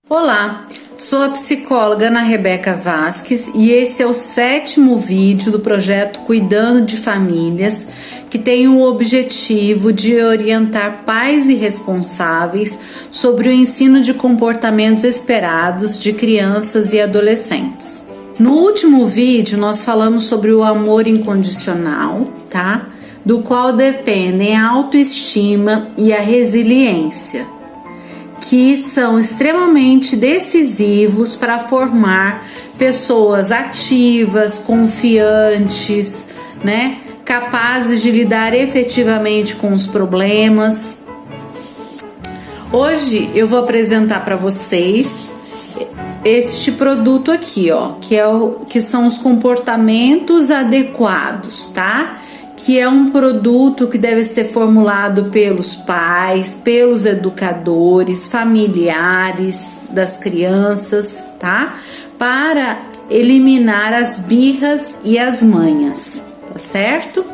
Olá, sou a psicóloga Ana Rebeca Vasques e esse é o 7º vídeo do projeto Cuidando de Famílias, que tem o objetivo de orientar pais e responsáveis sobre o ensino de comportamentos esperados de crianças e adolescentes. No último vídeo nós falamos sobre o amor incondicional, tá? Do qual dependem a autoestima e a resiliência, que são extremamente decisivos para formar pessoas ativas, confiantes, né? Capazes de lidar efetivamente com os problemas. Hoje eu vou apresentar para vocês este produto aqui, ó, que são os comportamentos adequados, tá? Que é um produto que deve ser formulado pelos pais, pelos educadores, familiares das crianças, tá? Para eliminar as birras e as manhas, tá certo?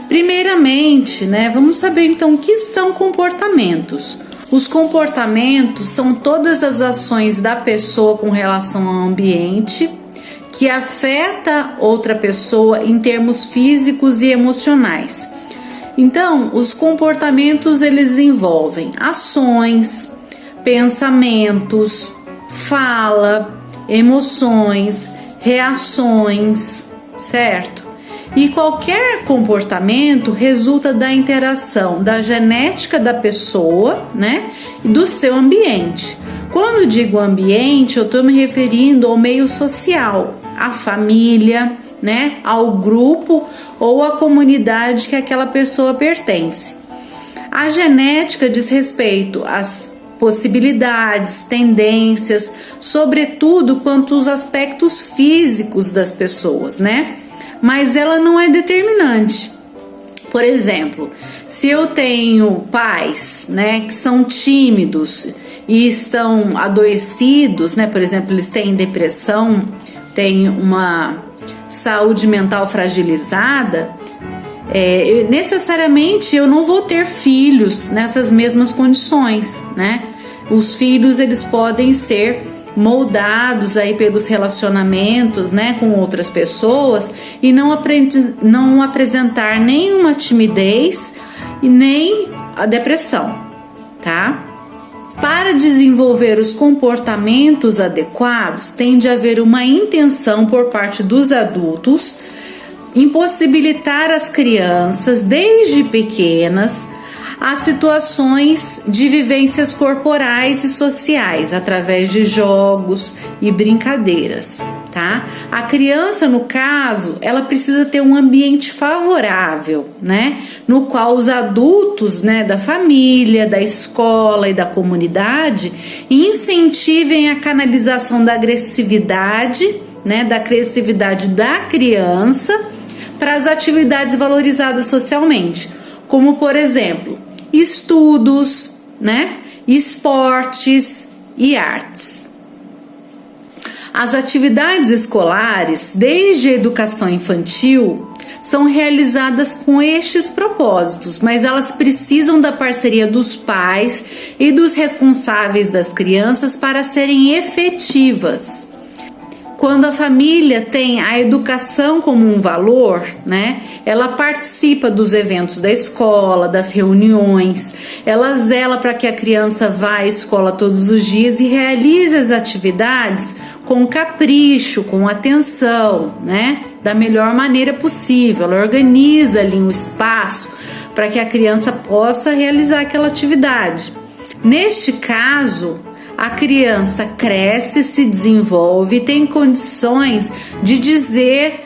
Primeiramente, né, vamos saber então o que são comportamentos. Os comportamentos são todas as ações da pessoa com relação ao ambiente que afeta outra pessoa em termos físicos e emocionais. Então, os comportamentos eles envolvem ações, pensamentos, fala, emoções, reações, certo? E qualquer comportamento resulta da interação da genética da pessoa, né, e do seu ambiente. Quando digo ambiente, eu estou me referindo ao meio social, à família, né, ao grupo ou à comunidade que aquela pessoa pertence. A genética diz respeito às possibilidades, tendências, sobretudo quanto aos aspectos físicos das pessoas, né? Mas ela não é determinante. Por exemplo, se eu tenho pais, né, que são tímidos e estão adoecidos, né, por exemplo, eles têm depressão, têm uma saúde mental fragilizada, necessariamente eu não vou ter filhos nessas mesmas condições, né? Os filhos eles podem ser moldados aí pelos relacionamentos, né, com outras pessoas e não apresentar nenhuma timidez e nem a depressão, tá? Para desenvolver os comportamentos adequados, tem de haver uma intenção por parte dos adultos em possibilitar as crianças, desde pequenas, as situações de vivências corporais e sociais através de jogos e brincadeiras, tá? A criança, no caso, ela precisa ter um ambiente favorável, né? No qual os adultos, né, da família, da escola e da comunidade incentivem a canalização da agressividade, né, da agressividade da criança para as atividades valorizadas socialmente, como, por exemplo, estudos, né, esportes e artes. As atividades escolares, desde a educação infantil, são realizadas com estes propósitos, mas elas precisam da parceria dos pais e dos responsáveis das crianças para serem efetivas. Quando a família tem a educação como um valor, né, ela participa dos eventos da escola, das reuniões, ela zela para que a criança vá à escola todos os dias e realize as atividades com capricho, com atenção, né, da melhor maneira possível. Ela organiza ali um espaço para que a criança possa realizar aquela atividade. Neste caso, a criança cresce, se desenvolve e tem condições de dizer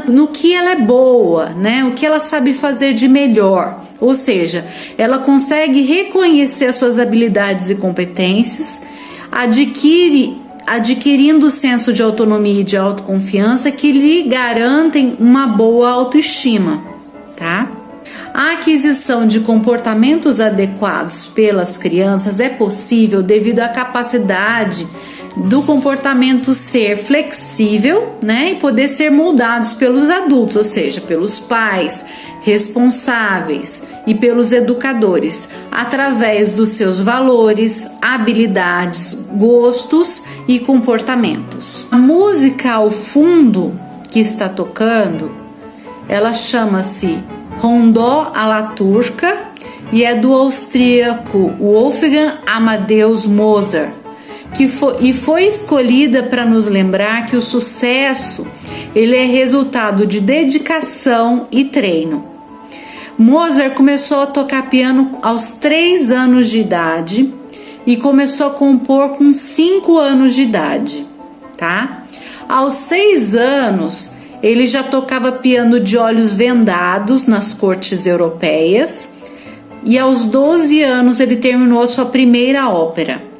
no que ela é boa, né? O que ela sabe fazer de melhor. Ou seja, ela consegue reconhecer as suas habilidades e competências, adquirindo o senso de autonomia e de autoconfiança que lhe garantem uma boa autoestima, tá? A aquisição de comportamentos adequados pelas crianças é possível devido à capacidade do comportamento ser flexível, né, e poder ser moldados pelos adultos, ou seja, pelos pais, responsáveis e pelos educadores, através dos seus valores, habilidades, gostos e comportamentos. A música ao fundo que está tocando, ela chama-se Rondó à la Turca e é do austríaco Wolfgang Amadeus Mozart, foi escolhida para nos lembrar que o sucesso ele é resultado de dedicação e treino. Mozart começou a tocar piano aos 3 anos de idade e começou a compor com 5 anos de idade, tá? Aos 6 anos, ele já tocava piano de olhos vendados nas cortes europeias e aos 12 anos ele terminou a sua primeira ópera.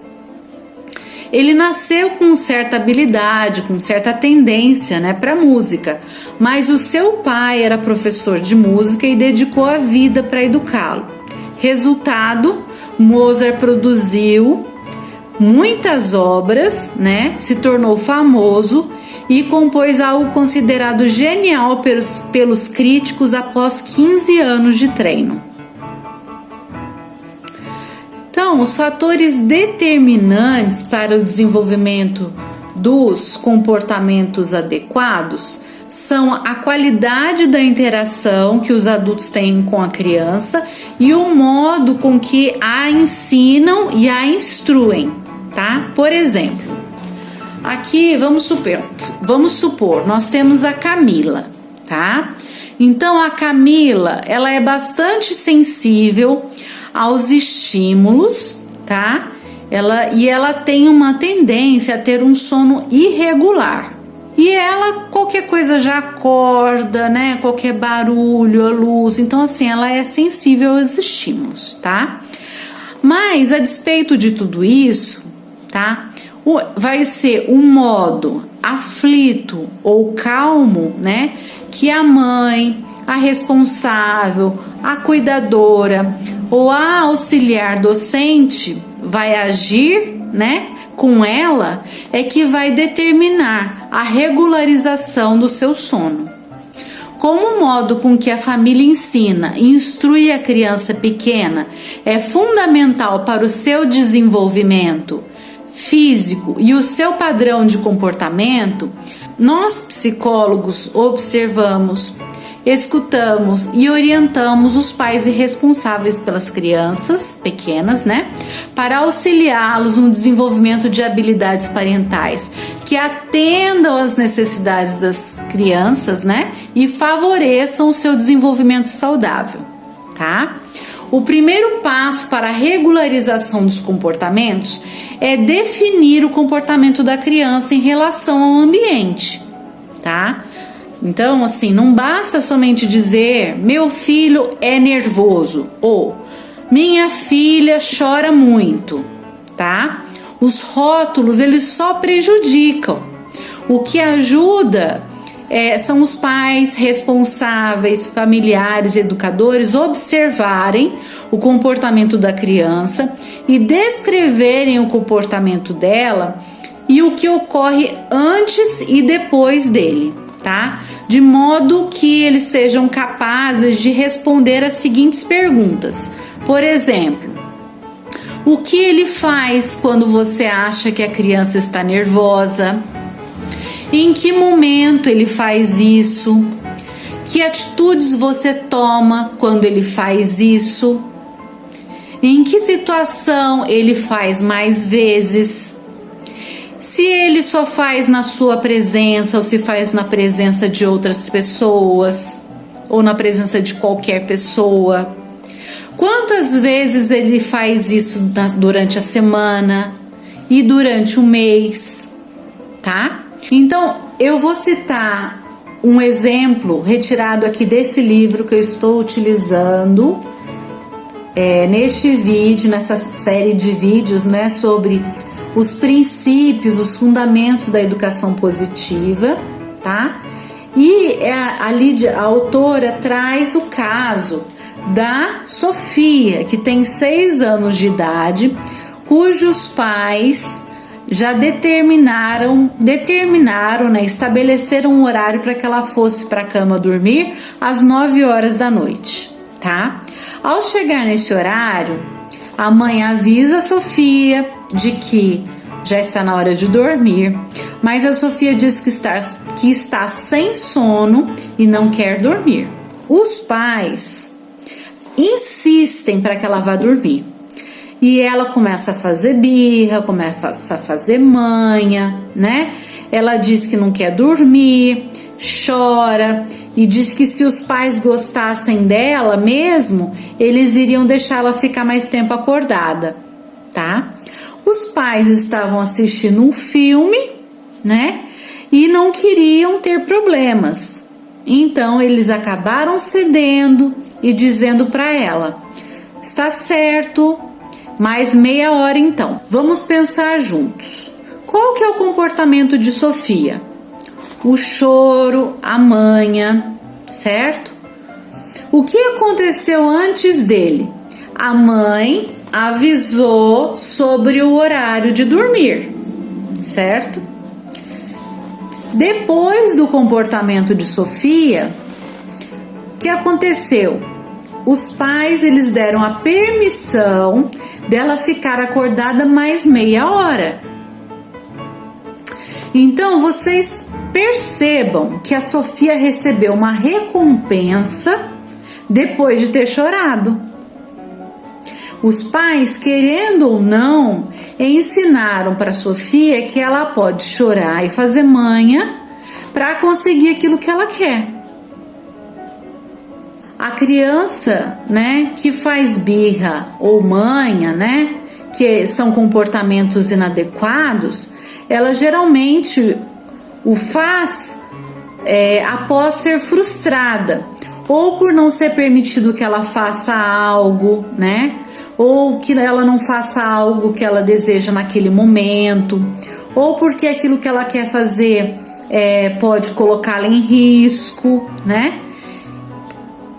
Ele nasceu com certa habilidade, com certa tendência, para música, mas o seu pai era professor de música e dedicou a vida para educá-lo. Resultado, Mozart produziu muitas obras, se tornou famoso e compôs algo considerado genial pelos críticos após 15 anos de treino. Então, os fatores determinantes para o desenvolvimento dos comportamentos adequados são a qualidade da interação que os adultos têm com a criança e o modo com que a ensinam e a instruem, tá? Por exemplo, aqui vamos supor, nós temos a Camila, tá? Então, a Camila, ela é bastante sensível aos estímulos, tá? Ela tem uma tendência a ter um sono irregular. E ela, qualquer coisa já acorda, qualquer barulho, a luz. Então, assim, ela é sensível aos estímulos, tá? Mas, a despeito de tudo isso, tá? Vai ser um modo aflito ou calmo, que a mãe, a responsável, a cuidadora ou a auxiliar docente vai agir, com ela, é que vai determinar a regularização do seu sono. Como o modo com que a família ensina e instrui a criança pequena é fundamental para o seu desenvolvimento físico e o seu padrão de comportamento, nós psicólogos observamos, escutamos e orientamos os pais e responsáveis pelas crianças pequenas, para auxiliá-los no desenvolvimento de habilidades parentais que atendam às necessidades das crianças, e favoreçam o seu desenvolvimento saudável, tá? O primeiro passo para a regularização dos comportamentos é definir o comportamento da criança em relação ao ambiente, tá? Então, assim, não basta somente dizer meu filho é nervoso ou minha filha chora muito, tá? Os rótulos, eles só prejudicam. O que ajuda são os pais responsáveis, familiares, educadores observarem o comportamento da criança e descreverem o comportamento dela e o que ocorre antes e depois dele, tá? De modo que eles sejam capazes de responder as seguintes perguntas. Por exemplo, o que ele faz quando você acha que a criança está nervosa? Em que momento ele faz isso? Que atitudes você toma quando ele faz isso? Em que situação ele faz mais vezes? Se ele só faz na sua presença ou se faz na presença de outras pessoas ou na presença de qualquer pessoa? Quantas vezes ele faz isso durante a semana e durante o mês, tá? Então, eu vou citar um exemplo retirado aqui desse livro que eu estou utilizando neste vídeo, nessa série de vídeos, sobre os princípios, os fundamentos da educação positiva, tá? E a autora traz o caso da Sofia, que tem 6 anos de idade, cujos pais já determinaram, né, estabeleceram um horário para que ela fosse para a cama dormir às 9 horas da noite, tá? Ao chegar nesse horário, a mãe avisa a Sofia de que já está na hora de dormir, mas a Sofia diz que está sem sono e não quer dormir. Os pais insistem para que ela vá dormir. E ela começa a fazer birra, começa a fazer manha, né? Ela diz que não quer dormir, chora e diz que se os pais gostassem dela mesmo, eles iriam deixar ela ficar mais tempo acordada, tá? Os pais estavam assistindo um filme, né? E não queriam ter problemas. Então eles acabaram cedendo e dizendo para ela: está certo, mais meia hora então. Vamos pensar juntos. Qual que é o comportamento de Sofia? O choro, a manha, certo? O que aconteceu antes dele? A mãe avisou sobre o horário de dormir, certo? Depois do comportamento de Sofia, o que aconteceu? Os pais, eles deram a permissão dela ficar acordada mais meia hora. Então, vocês percebam que a Sofia recebeu uma recompensa depois de ter chorado. Os pais, querendo ou não, ensinaram para Sofia que ela pode chorar e fazer manha para conseguir aquilo que ela quer. A criança, né, que faz birra ou manha, né, que são comportamentos inadequados, ela geralmente o faz após ser frustrada, ou por não ser permitido que ela faça algo, né, ou que ela não faça algo que ela deseja naquele momento, ou porque aquilo que ela quer fazer pode colocá-la em risco, né?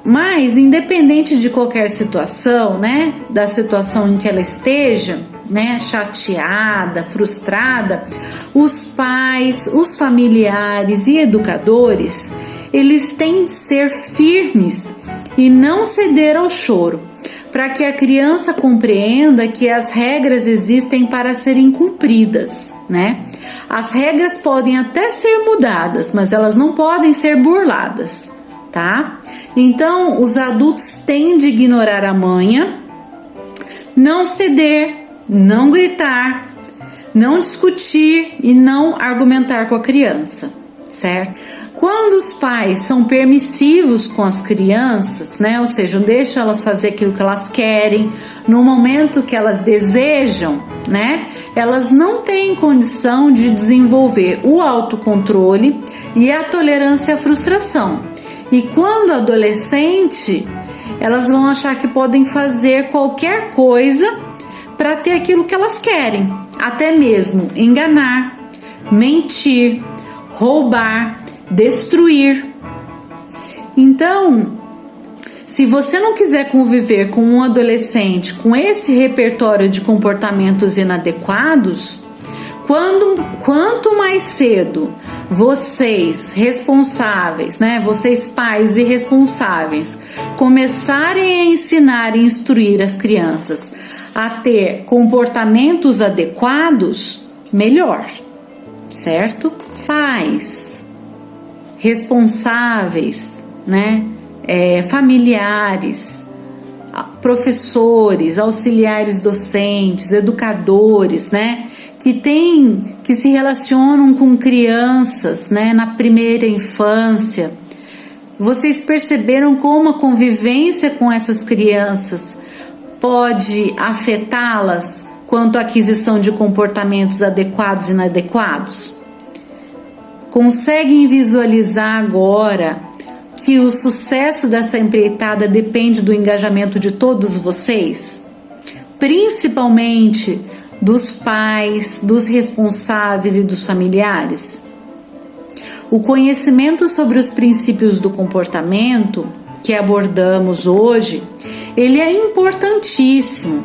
Mas, independente de qualquer situação, né, da situação em que ela esteja, né, chateada, frustrada, os pais, os familiares e educadores, eles têm de ser firmes e não ceder ao choro, para que a criança compreenda que as regras existem para serem cumpridas, né? As regras podem até ser mudadas, mas elas não podem ser burladas, tá? Então, os adultos têm de ignorar a manha, não ceder, não gritar, não discutir e não argumentar com a criança, certo? Quando os pais são permissivos com as crianças, né, ou seja, deixam elas fazer aquilo que elas querem, no momento que elas desejam, né, elas não têm condição de desenvolver o autocontrole e a tolerância à frustração. E quando adolescente, elas vão achar que podem fazer qualquer coisa para ter aquilo que elas querem, até mesmo enganar, mentir, roubar, destruir. Então, se você não quiser conviver com um adolescente com esse repertório de comportamentos inadequados, quanto mais cedo vocês responsáveis, né, vocês pais e responsáveis, começarem a ensinar e instruir as crianças a ter comportamentos adequados, melhor, certo? Pais responsáveis, né, familiares, professores, auxiliares docentes, educadores, né, que se relacionam com crianças, né, na primeira infância. Vocês perceberam como a convivência com essas crianças pode afetá-las quanto à aquisição de comportamentos adequados e inadequados? Conseguem visualizar agora que o sucesso dessa empreitada depende do engajamento de todos vocês? Principalmente dos pais, dos responsáveis e dos familiares? O conhecimento sobre os princípios do comportamento que abordamos hoje, ele é importantíssimo.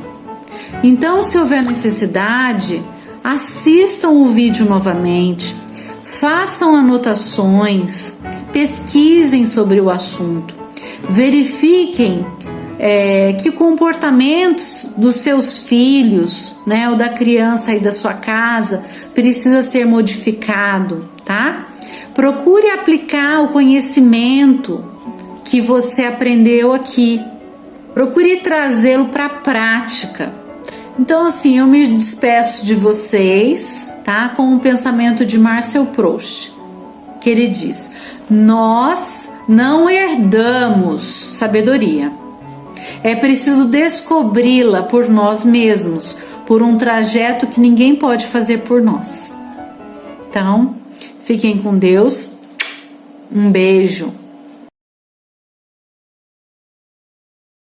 Então, se houver necessidade, assistam o vídeo novamente, façam anotações, pesquisem sobre o assunto, verifiquem que comportamentos dos seus filhos, né, ou da criança aí da sua casa precisa ser modificado, tá? Procure aplicar o conhecimento que você aprendeu aqui. Procure trazê-lo para a prática. Então, assim, eu me despeço de vocês, tá? Com o pensamento de Marcel Proust, que ele diz: nós não herdamos sabedoria. É preciso descobri-la por nós mesmos, por um trajeto que ninguém pode fazer por nós. Então, fiquem com Deus. Um beijo.